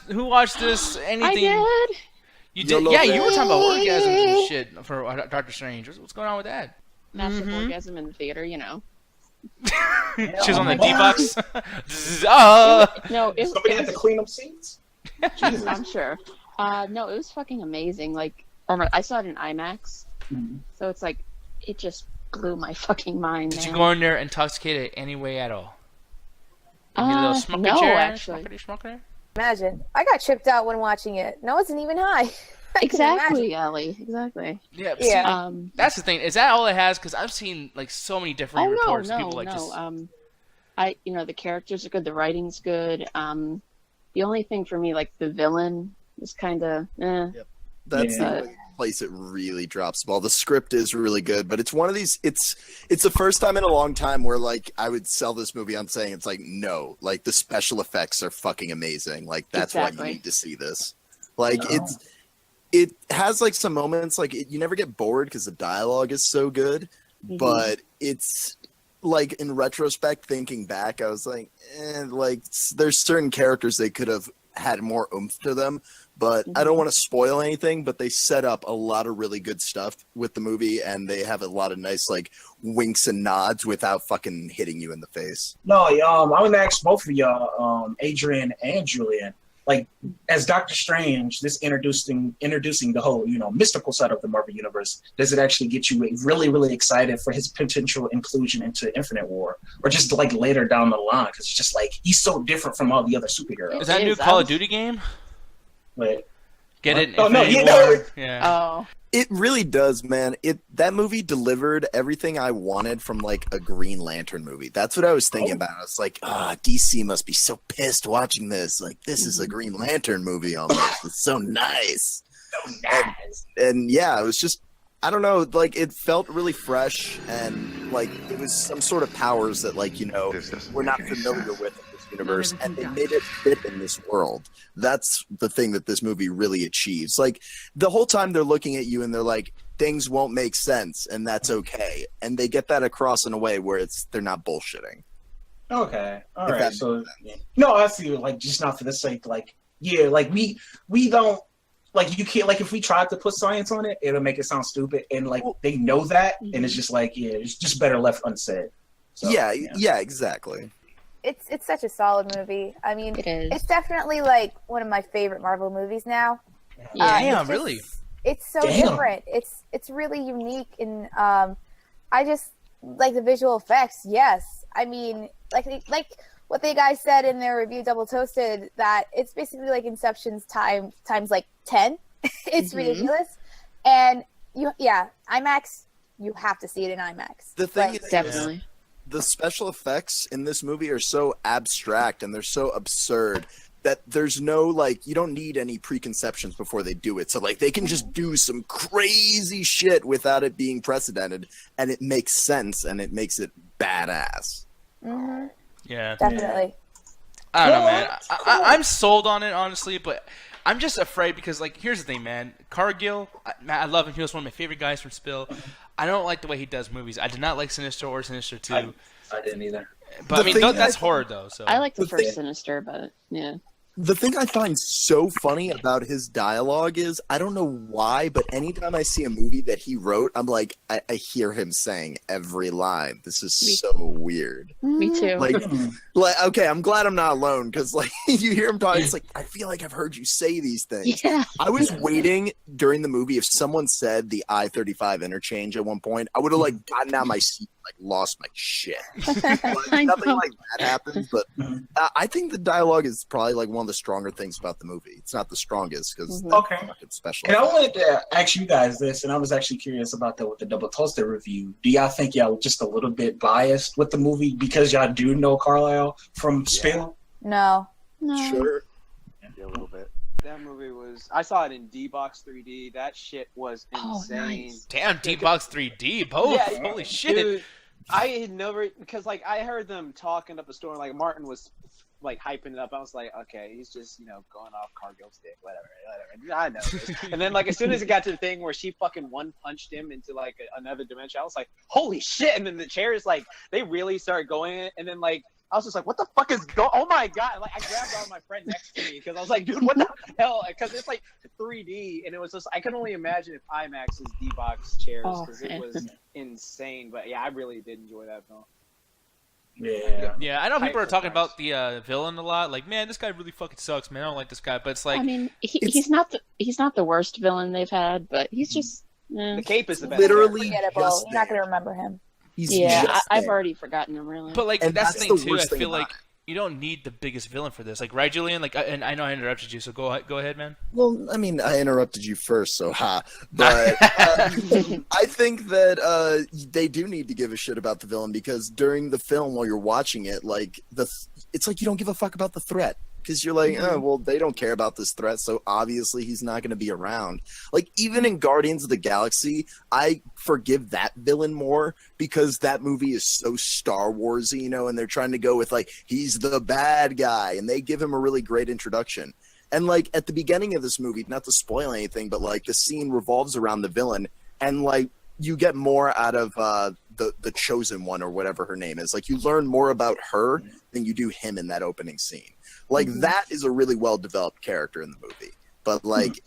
Who watched this? Anything? I did. You did? Yeah, you were talking about orgasms and shit for Doctor Strange. What's going on with that? Massive orgasm in the theater, you know. She was on the D-box. No, Somebody had to clean up seats. Jesus. I'm sure. No, it was fucking amazing. Like, I saw it in IMAX, so it's like it just blew my fucking mind. Did man. you go in there intoxicated any way at all? You need a little smoker no, chair? actually. Smoker? Imagine. I got tripped out when watching it. No, it wasn't even high. Exactly, Ellie. Exactly. Yeah. Yeah. See, that's the thing. Is that all it has? Because I've seen like so many different reports. People like just. The characters are good. The writing's good. The only thing for me, like the villain, is kind of. Yep. That's the only place it really drops the ball. The script is really good, but it's one of these. It's the first time in a long time where like I would sell this movie on saying it's like no, like the special effects are fucking amazing. Like that's why you need to see this. Like it has like some moments like you never get bored because the dialogue is so good, but it's like in retrospect thinking back, I was like, like there's certain characters they could have had more oomph to them, but I don't want to spoil anything, but they set up a lot of really good stuff with the movie and they have a lot of nice like winks and nods without fucking hitting you in the face. No, I'm gonna ask both of y'all, Adrian and Julian. Like, as Doctor Strange, this introducing the whole, mystical side of the Marvel Universe, does it actually get you really, really excited for his potential inclusion into Infinite War? Or just, like, later down the line? Because it's just, like, he's so different from all the other superheroes. Is that a new Call of Duty game? Wait. Get it? Oh, no, Yeah. Oh. It really does, man. That movie delivered everything I wanted from like a Green Lantern movie. That's what I was thinking about. I was like, DC must be so pissed watching this. Like, this is a Green Lantern movie almost. It's so nice. So nice. And yeah, it was just, I don't know, like it felt really fresh and like it was some sort of powers that like, we're not familiar with in this universe and they made it fit in this world. That's the thing that this movie really achieves. Like the whole time they're looking at you and they're like, things won't make sense and that's okay. And they get that across in a way where they're not bullshitting. Okay. All right. So, no, I see. Like, just not for the sake, like, like we don't, like, you can't, like, if we tried to put science on it, it'll make it sound stupid. And, like, they know that. And it's just like, it's just better left unsaid. So, yeah, exactly. It's such a solid movie. I mean, It is. it's definitely like one of my favorite Marvel movies now. Damn, it's really? It's so different. It's really unique, and I just like the visual effects. Yes, I mean, like what they guys said in their review, Double Toasted, that it's basically like Inception's times like 10. It's ridiculous, and IMAX. You have to see it in IMAX. The thing is, Definitely. the special effects in this movie are so abstract and they're so absurd that there's no, like, you don't need any preconceptions before they do it. So, like, they can just do some crazy shit without it being precedented, and it makes sense, and it makes it badass. Mm-hmm. Yeah. Definitely. I don't know, man. I'm sold on it, honestly, but I'm just afraid because, like, here's the thing, man. Cargill, I love him. He was one of my favorite guys from Spill. I don't like the way he does movies. I did not like Sinister or Sinister 2. I didn't either. But, I mean, that's horror, though. So I like the first Sinister, but, yeah. The thing I find so funny about his dialogue is, I don't know why, but anytime I see a movie that he wrote, I'm like, I hear him saying every line. This is so weird. Me too. Like, okay, I'm glad I'm not alone, because, like, you hear him talking, it's like, I feel like I've heard you say these things. Yeah. I was waiting during the movie, if someone said the I-35 interchange at one point, I would have, like, gotten out my seat, like, lost my shit. Nothing like that happens, but I think the dialogue is probably, like, one of the stronger things about the movie. It's not the strongest, because it's special. And I wanted to ask you guys this, and I was actually curious about that with the Double Toasted review. Do y'all think y'all just a little bit biased with the movie because y'all do know Carlisle from Spill? No. Sure. Yeah, a little bit. That movie was. I saw it in D-Box 3D. That shit was insane. Nice. Damn, D-Box 3D, both. Yeah, Holy shit. Dude, I had never, because like I heard them talking up a story, like Martin was like hyping it up. I was like, okay, he's just going off Cargill's dick, whatever. I know this. And then like as soon as it got to the thing where she fucking one punched him into like another dimension, I was like, holy shit! And then the chairs like they really start going, and then like I was just like, what the fuck is going? Oh my god! Like I grabbed on my friend next to me because I was like, dude, what the hell? Because it's like 3D, and it was just I can only imagine if IMAX is D-box chairs because it was insane. But yeah, I really did enjoy that film. Yeah. I know people are talking about the villain a lot. Like, man, this guy really fucking sucks, man. I don't like this guy. But it's like, I mean, he's not the worst villain they've had, but he's just the cape is the best. Literally, Forgettable. You're not going to remember him. I've already forgotten him really. But like And that's the that's thing the too. I worst thing feel about like you don't need the biggest villain for this. Like, right, Julian? Like, and I know I interrupted you, so go ahead, man. Well, I mean, I interrupted you first, so ha. But I think that they do need to give a shit about the villain because during the film, while you're watching it, like it's like you don't give a fuck about the threat because you're like, oh, well, they don't care about this threat, so obviously he's not going to be around. Like even in Guardians of the Galaxy, I forgive that villain more because that movie is so Star Warsy, you know, and they're trying to go with like he's the bad guy, and they give him a really great introduction. And like at the beginning of this movie, not to spoil anything, but like the scene revolves around the villain, and like you get more out of the chosen one or whatever her name is. Like you learn more about her than you do him in that opening scene. Like that is a really well developed character in the movie. But like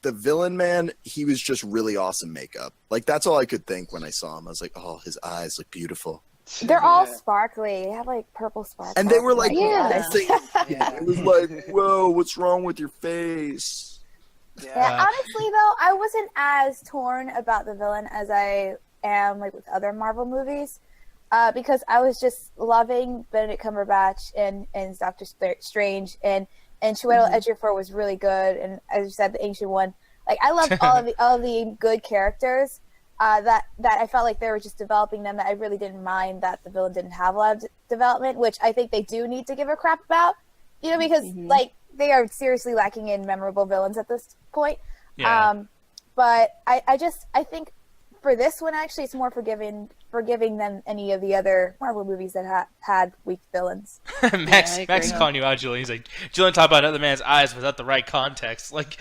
the villain, man, he was just really awesome makeup. Like that's all I could think when I saw him. I was like, oh, his eyes look beautiful. They're all sparkly. They have like purple sparkles. And they were like, Yeah. it was like, whoa, what's wrong with your face? Yeah, honestly though, I wasn't as torn about the villain as I am like with other Marvel movies, because I was just loving Benedict Cumberbatch and Doctor Strange and Chiwetel Ejiofor was really good, and as you said, the Ancient One. Like I loved all of the good characters. That I felt like they were just developing them. That I really didn't mind that the villain didn't have a lot of development, which I think they do need to give a crap about. You know, because like they are seriously lacking in memorable villains at this point. Yeah. But I think for this one actually it's more forgiving than any of the other Marvel movies that had weak villains. Max is calling you out, Julian. He's like, Julian talked about another man's eyes without the right context. Like,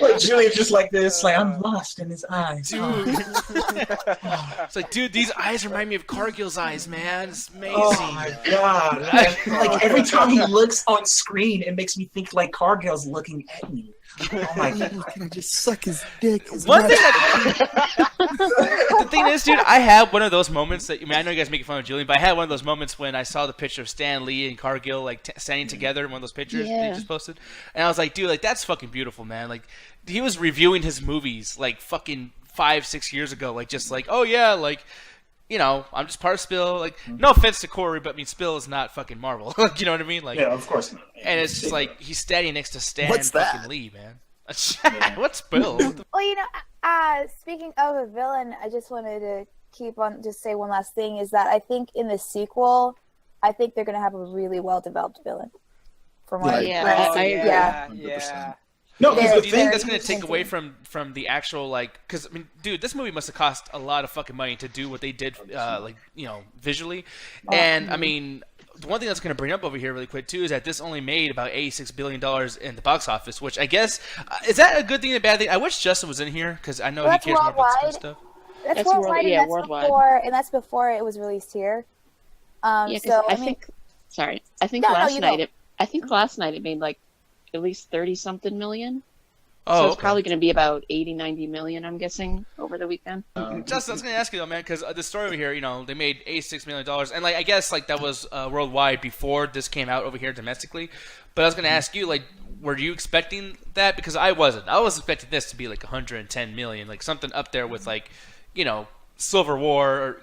Like Julian just like this, like I'm lost in his eyes. dude. It's like, dude, these eyes remind me of Cargill's eyes, man. It's amazing. Oh my god! Like every time he looks on screen, it makes me think like Cargill's looking at me. Oh my god! Can I just suck his dick? One thing the thing is, dude, I had one of those moments that, I mean, I know you guys make fun of Julian, but I had one of those moments when I saw the picture of Stan Lee and Cargill like standing together in one of those pictures that you just posted, and I was like, dude, like that's fucking beautiful, man. Like he was reviewing his movies like fucking 5-6 years ago, like just like, oh yeah, like, you know, I'm just part of Spill. Like, no offense to Corey, but I mean, Spill is not fucking Marvel. Like, you know what I mean? Like, Yeah, of course not. and it's just like he's standing next to Stan What's fucking that? Lee, man. What's Spill? Well, you know, speaking of a villain, I just wanted to just say one last thing is that I think in the sequel, I think they're going to have a really well developed villain. From what Yeah, I agree. Yeah. No, Do because you think that's going to take away from the actual, like, because, I mean, dude, this movie must have cost a lot of fucking money to do what they did, like, you know, visually. And, I mean, the one thing that's going to bring up over here really quick, too, is that this only made about $86 billion in the box office, which I guess, is that a good thing or a bad thing? I wish Justin was in here, because I know he cares more about this kind of stuff. That's worldwide, worldwide, yeah, and worldwide. that's before it was released here. Yeah, So I mean, think. Sorry, I think No, last you night go. last night it made like at least 30-something million. Oh, So it's okay. probably going to be about 80-90 million, I'm guessing, over the weekend. Justin, I was going to ask you though, man, because the story over here, you know, they made $86 million, and like I guess like that was worldwide before this came out over here domestically. But I was going to ask you, like, were you expecting that? Because I wasn't. I was expecting this to be like 110 million, like something up there with like, you know, Civil War. Or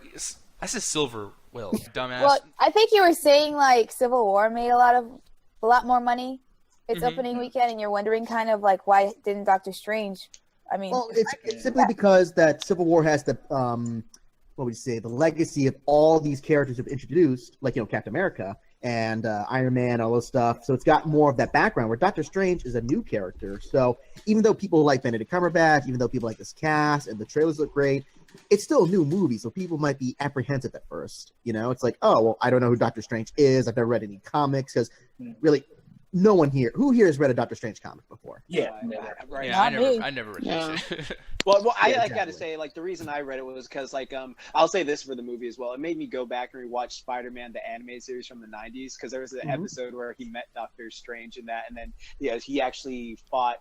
I said Silver Will, dumbass. well, I think you were saying like Civil War made a lot more money its opening weekend, and you're wondering kind of like why didn't Doctor Strange? I mean, Well, it's simply because that Civil War has the what would you say, the legacy of all these characters have introduced, like, you know, Captain America and Iron Man, all those stuff. So it's got more of that background, where Doctor Strange is a new character. So even though people like Benedict Cumberbatch, even though people like this cast and the trailers look great, it's still a new movie, so people might be apprehensive at first. You know, it's like, oh, well, I don't know who Doctor Strange is. I've never read any comics, because really, no one here. Who here has read a Doctor Strange comic before? Yeah. Right. Yeah, Not me. I never read No. that shit. Well, I Yeah, gotta exactly. say, like, the reason I read it was because, like, I'll say this for the movie as well. It made me go back and rewatch Spider-Man, the anime series from the '90s, because there was an episode where he met Doctor Strange in that, and then he actually fought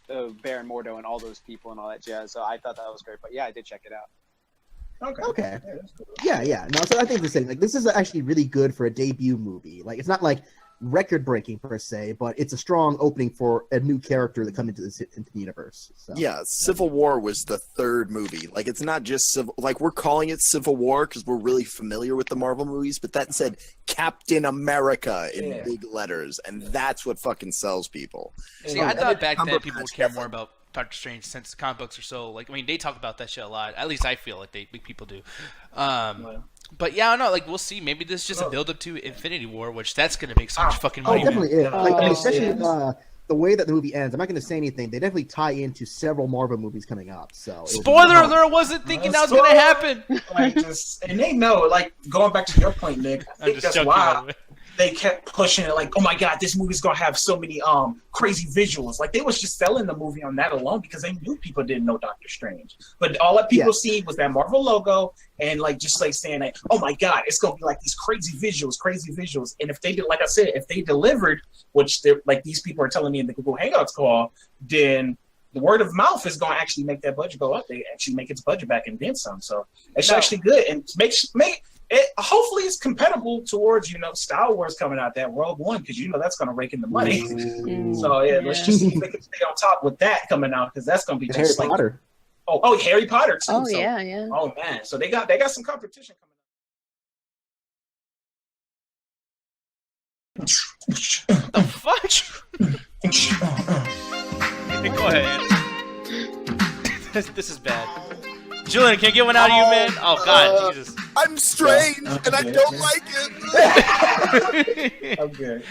Baron Mordo and all those people and all that jazz. So I thought that was great. But yeah, I did check it out. Okay. Yeah. No, so I think the same. Like, this is actually really good for a debut movie. Like, it's not like record breaking per se, but it's a strong opening for a new character to come into the universe. So. Yeah, Civil War was the third movie. Like, it's not just Civil. Like, we're calling it Civil War because we're really familiar with the Marvel movies, but that said Captain America in big letters, and that's what fucking sells people. See, I thought back then CumberBatch people would care more about Doctor Strange since the comic books are so like. I mean, they talk about that shit a lot. At least I feel like people do. But yeah, I don't know. Like, we'll see. Maybe this is just a build up to Infinity War, which that's gonna make so much fucking Oh, money. it definitely is. Like, I mean, especially yeah. The way that the movie ends. I'm not going to say anything. They definitely tie into several Marvel movies coming up. So Spoiler alert! I wasn't thinking that was gonna happen. Like, and they know, like, going back to your point, Nick, I I'm think just that's joking, by the why way. they kept pushing it. Like, oh my god, this movie's gonna have so many crazy visuals. Like, they was just selling the movie on that alone because they knew people didn't know Doctor Strange. But all that people see was that Marvel logo and like just like saying like, oh my god, it's gonna be like these crazy visuals. And if they did, like I said, if they delivered, which they're like these people are telling me in the Google Hangouts call, then the word of mouth is going to actually make that budget go up. They actually make its budget back and then some. So it's actually good and make it. Hopefully, it's compatible towards Star Wars coming out, that Rogue One, because that's going to rake in the money. So yeah, let's just see if they can stay on top with that coming out, because that's going to be just Harry like Potter. Oh, Harry Potter too. Oh so, yeah. Oh man, so they got some competition coming up. The fuck? Go ahead. This is bad. Julian, can I get one out of you, man? Oh God, Jesus. I'm strange, and I don't like it. I'm good.